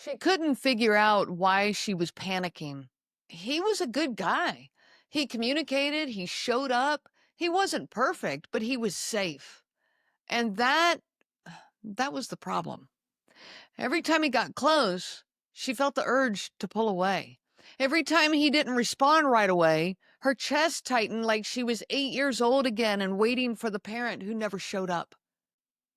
She couldn't figure out why she was panicking. He was a good guy. He communicated, he showed up. He wasn't perfect, but he was safe. And that was the problem. Every time he got close, she felt the urge to pull away. Every time he didn't respond right away, her chest tightened like she was 8 years old again and waiting for the parent who never showed up.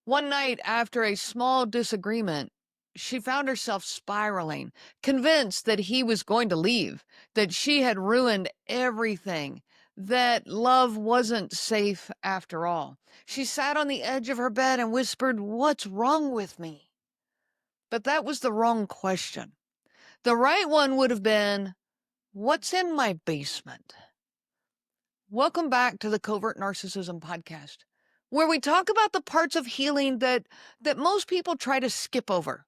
One night, after a small disagreement, she found herself spiraling, convinced that he was going to leave, that she had ruined everything, that love wasn't safe after all. She sat on the edge of her bed and whispered, "What's wrong with me?" But that was the wrong question. The right one would have been, "What's in my basement?" Welcome back to the Covert Narcissism Podcast, where we talk about the parts of healing that most people try to skip over.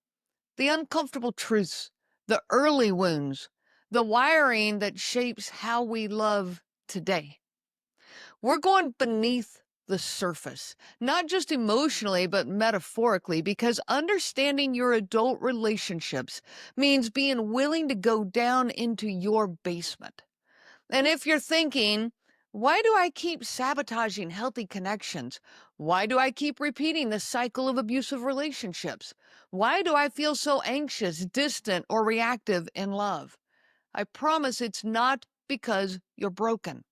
The uncomfortable truths, the early wounds, the wiring that shapes how we love today. We're going beneath the surface, not just emotionally, but metaphorically, because understanding your adult relationships means being willing to go down into your basement. And if you're thinking, why do I keep sabotaging healthy connections? Why do I keep repeating the cycle of abusive relationships? Why do I feel so anxious, distant, or reactive in love? I promise it's not because you're broken.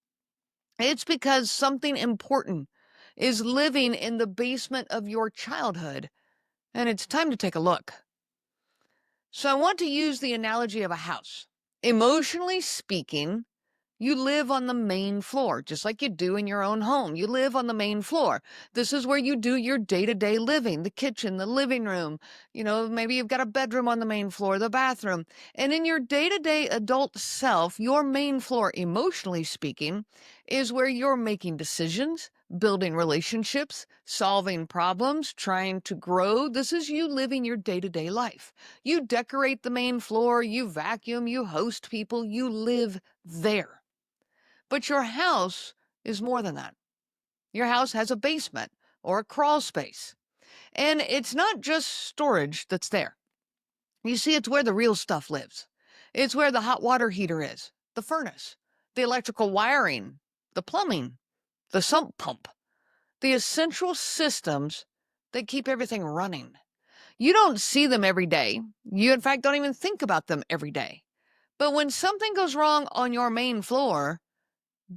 It's because something important is living in the basement of your childhood, and it's time to take a look. So I want to use the analogy of a house. Emotionally speaking, you live on the main floor, just like you do in your own home. You live on the main floor. This is where you do your day-to-day living, the kitchen, the living room. Maybe you've got a bedroom on the main floor, the bathroom. And in your day-to-day adult self, your main floor, emotionally speaking, is where you're making decisions, building relationships, solving problems, trying to grow. This is you living your day-to-day life. You decorate the main floor, you vacuum, you host people, you live there. But your house is more than that. Your house has a basement or a crawl space. And it's not just storage that's there. You see, it's where the real stuff lives. It's where the hot water heater is, the furnace, the electrical wiring, the plumbing, the sump pump, the essential systems that keep everything running. You don't see them every day. You, in fact, don't even think about them every day. But when something goes wrong on your main floor,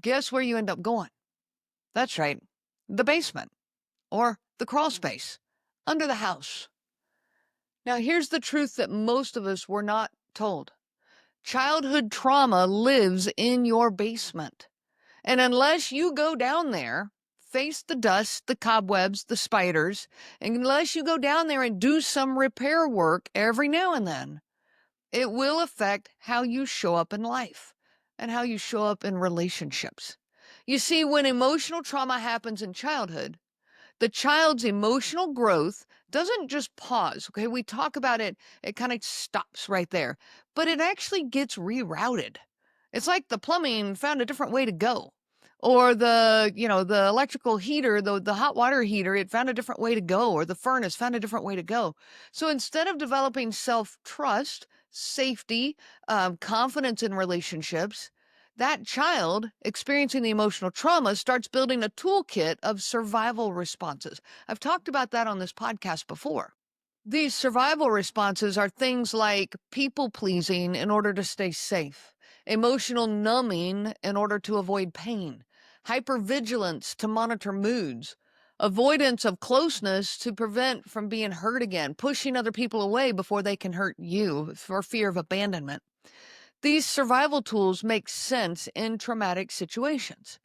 guess where you end up going? That's right, the basement, or the crawl space, under the house. Now, here's the truth that most of us were not told. Childhood trauma lives in your basement. And unless you go down there, face the dust, the cobwebs, the spiders, and unless you go down there and do some repair work every now and then, it will affect how you show up in life and how you show up in relationships. You see, when emotional trauma happens in childhood, the child's emotional growth doesn't just pause. Okay, we talk about it, it kind of stops right there, but it actually gets rerouted. It's like the plumbing found a different way to go. Or the electrical heater, the hot water heater, it found a different way to go, or the furnace found a different way to go. So instead of developing self-trust, safety, confidence in relationships, that child experiencing the emotional trauma starts building a toolkit of survival responses. I've talked about that on this podcast before. These survival responses are things like people pleasing in order to stay safe, emotional numbing in order to avoid pain, hypervigilance to monitor moods, avoidance of closeness to prevent from being hurt again, pushing other people away before they can hurt you for fear of abandonment. These survival tools make sense in traumatic situations.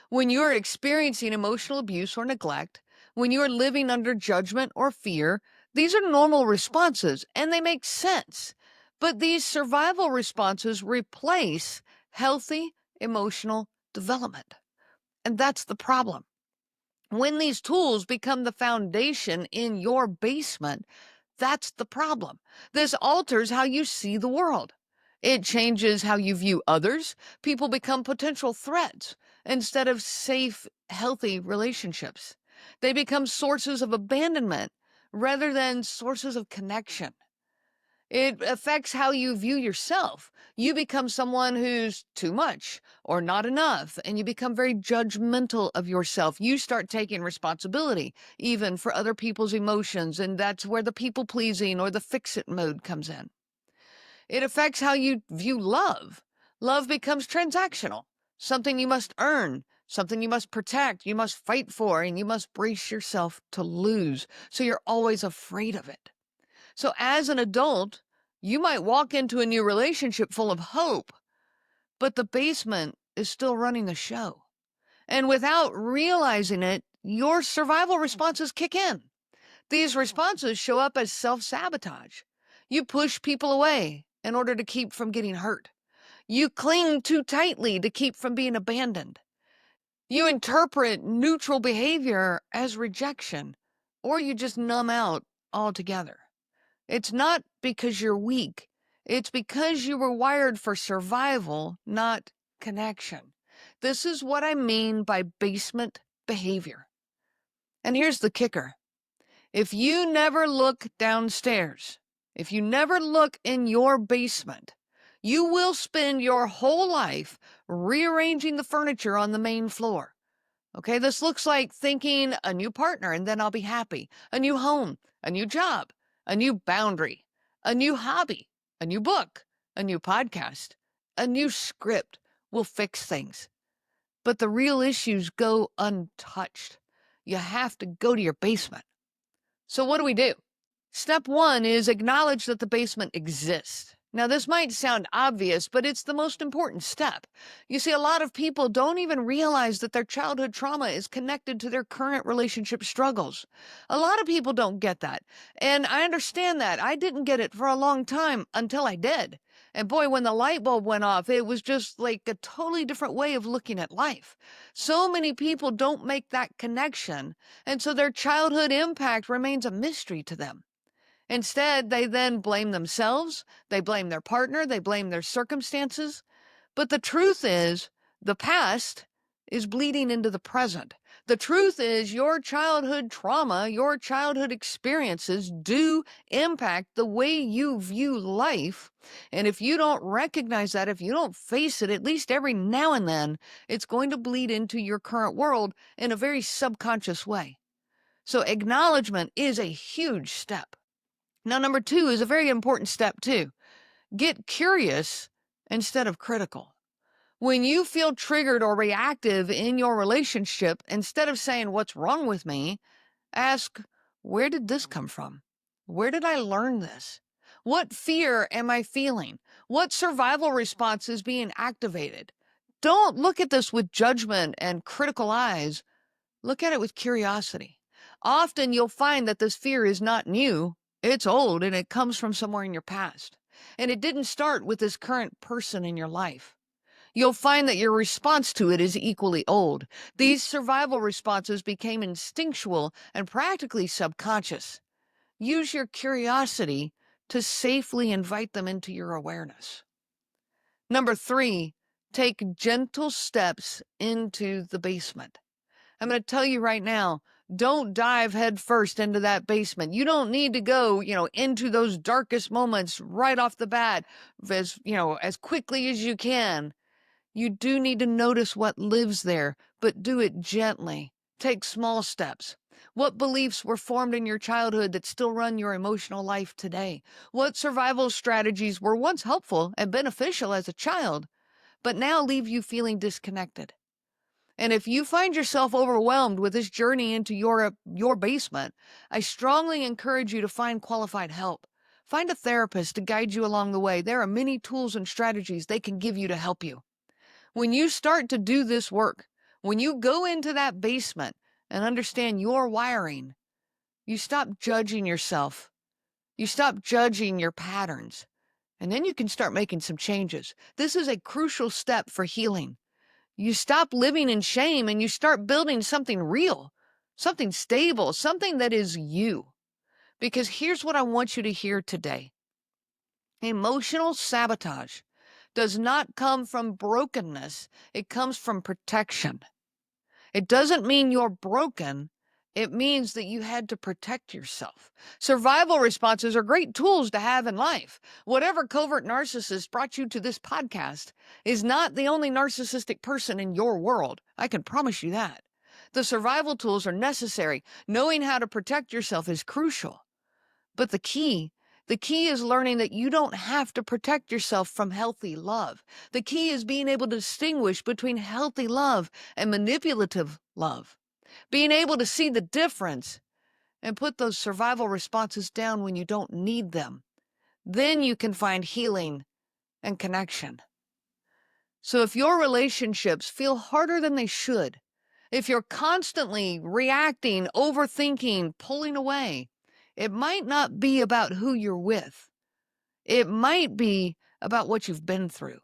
When you're experiencing emotional abuse or neglect, when you're living under judgment or fear, these are normal responses and they make sense. But these survival responses replace healthy emotional development. And that's the problem. When these tools become the foundation in your basement, that's the problem. This alters how you see the world. It changes how you view others. People become potential threats instead of safe, healthy relationships. They become sources of abandonment rather than sources of connection. It affects how you view yourself. You become someone who's too much or not enough, and you become very judgmental of yourself. You start taking responsibility, even for other people's emotions, and that's where the people pleasing or the fix it mode comes in. It affects how you view love. Love becomes transactional, something you must earn, something you must protect, you must fight for, and you must brace yourself to lose. So you're always afraid of it. So as an adult, you might walk into a new relationship full of hope, but the basement is still running the show. And without realizing it, your survival responses kick in. These responses show up as self-sabotage. You push people away in order to keep from getting hurt. You cling too tightly to keep from being abandoned. You interpret neutral behavior as rejection, or you just numb out altogether. It's not because you're weak. It's because you were wired for survival, not connection. This is what I mean by basement behavior. And here's the kicker. If you never look downstairs, if you never look in your basement, you will spend your whole life rearranging the furniture on the main floor. Okay, this looks like thinking a new partner and then I'll be happy, a new home, a new job, a new boundary, a new hobby, a new book, a new podcast, a new script will fix things. But the real issues go untouched. You have to go to your basement. So what do we do? Step one is acknowledge that the basement exists. Now, this might sound obvious, but it's the most important step. You see, a lot of people don't even realize that their childhood trauma is connected to their current relationship struggles. A lot of people don't get that. And I understand that. I didn't get it for a long time until I did. And boy, when the light bulb went off, it was just like a totally different way of looking at life. So many people don't make that connection, and so their childhood impact remains a mystery to them. Instead, they then blame themselves, they blame their partner, they blame their circumstances. But the truth is, the past is bleeding into the present. The truth is, your childhood trauma, your childhood experiences do impact the way you view life. And if you don't recognize that, if you don't face it, at least every now and then, it's going to bleed into your current world in a very subconscious way. So acknowledgement is a huge step. Now, number two is a very important step too. Get curious instead of critical. When you feel triggered or reactive in your relationship, instead of saying, "What's wrong with me?" ask, "Where did this come from? Where did I learn this? What fear am I feeling? What survival response is being activated?" Don't look at this with judgment and critical eyes. Look at it with curiosity. Often you'll find that this fear is not new. It's old and it comes from somewhere in your past. And it didn't start with this current person in your life. You'll find that your response to it is equally old. These survival responses became instinctual and practically subconscious. Use your curiosity to safely invite them into your awareness. Number three, take gentle steps into the basement. I'm going to tell you right now, don't dive headfirst into that basement. You don't need to go, into those darkest moments right off the bat as quickly as you can. You do need to notice what lives there, but do it gently. Take small steps. What beliefs were formed in your childhood that still run your emotional life today? What survival strategies were once helpful and beneficial as a child, but now leave you feeling disconnected? And if you find yourself overwhelmed with this journey into your basement, I strongly encourage you to find qualified help. Find a therapist to guide you along the way. There are many tools and strategies they can give you to help you. When you start to do this work, when you go into that basement and understand your wiring, you stop judging yourself. You stop judging your patterns. And then you can start making some changes. This is a crucial step for healing. You stop living in shame and you start building something real, something stable, something that is you. Because here's what I want you to hear today. Emotional sabotage does not come from brokenness. It comes from protection. It doesn't mean you're broken. It means that you had to protect yourself. Survival responses are great tools to have in life. Whatever covert narcissist brought you to this podcast is not the only narcissistic person in your world. I can promise you that. The survival tools are necessary. Knowing how to protect yourself is crucial. But the key is learning that you don't have to protect yourself from healthy love. The key is being able to distinguish between healthy love and manipulative love. Being able to see the difference and put those survival responses down when you don't need them. Then you can find healing and connection. So if your relationships feel harder than they should, if you're constantly reacting, overthinking, pulling away, it might not be about who you're with. It might be about what you've been through.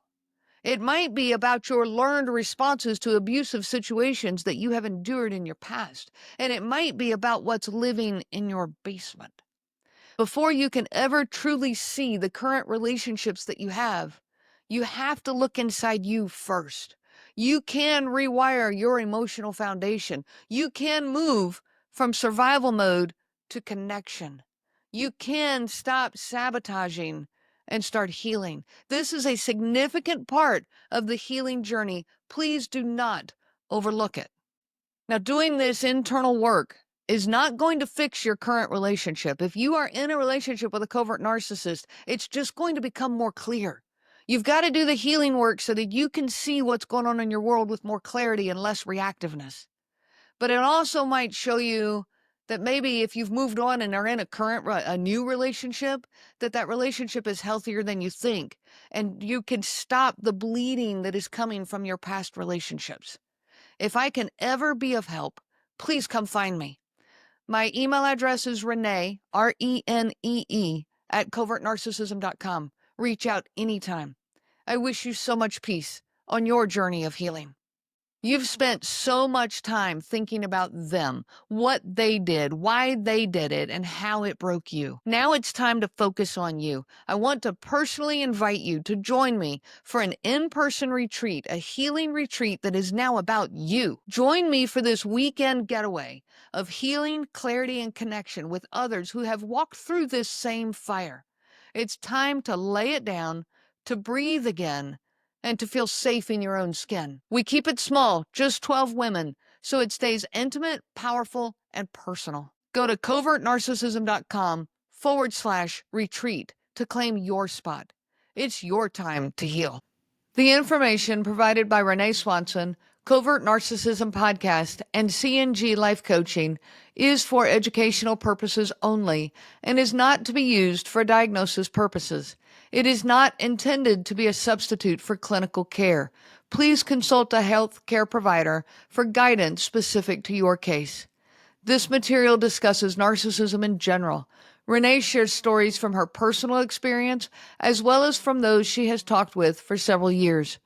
It might be about your learned responses to abusive situations that you have endured in your past. And it might be about what's living in your basement. Before you can ever truly see the current relationships that you have to look inside you first. You can rewire your emotional foundation. You can move from survival mode to connection. You can stop sabotaging and start healing. This is a significant part of the healing journey. Please do not overlook it. Now, doing this internal work is not going to fix your current relationship. If you are in a relationship with a covert narcissist, it's just going to become more clear. You've got to do the healing work so that you can see what's going on in your world with more clarity and less reactiveness. But it also might show you that maybe if you've moved on and are in a new relationship, that relationship is healthier than you think. And you can stop the bleeding that is coming from your past relationships. If I can ever be of help, please come find me. My email address is Renee, RENEE, at covertnarcissism.com. Reach out anytime. I wish you so much peace on your journey of healing. You've spent so much time thinking about them, what they did, why they did it, and how it broke you. Now it's time to focus on you. I want to personally invite you to join me for an in-person retreat, a healing retreat that is now about you. Join me for this weekend getaway of healing, clarity, and connection with others who have walked through this same fire. It's time to lay it down, to breathe again, and to feel safe in your own skin. We keep it small, just 12 women, so it stays intimate, powerful, and personal. Go to covertnarcissism.com/retreat to claim your spot. It's your time to heal. The information provided by Renee Swanson, Covert Narcissism Podcast, and CNG Life Coaching is for educational purposes only and is not to be used for diagnosis purposes. It is not intended to be a substitute for clinical care. Please consult a health care provider for guidance specific to your case. This material discusses narcissism in general. Renee shares stories from her personal experience as well as from those she has talked with for several years.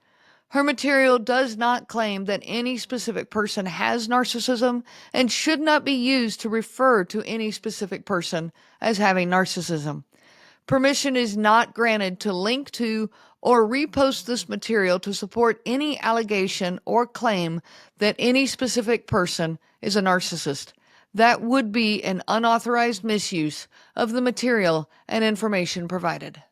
Her material does not claim that any specific person has narcissism and should not be used to refer to any specific person as having narcissism. Permission is not granted to link to or repost this material to support any allegation or claim that any specific person is a narcissist. That would be an unauthorized misuse of the material and information provided.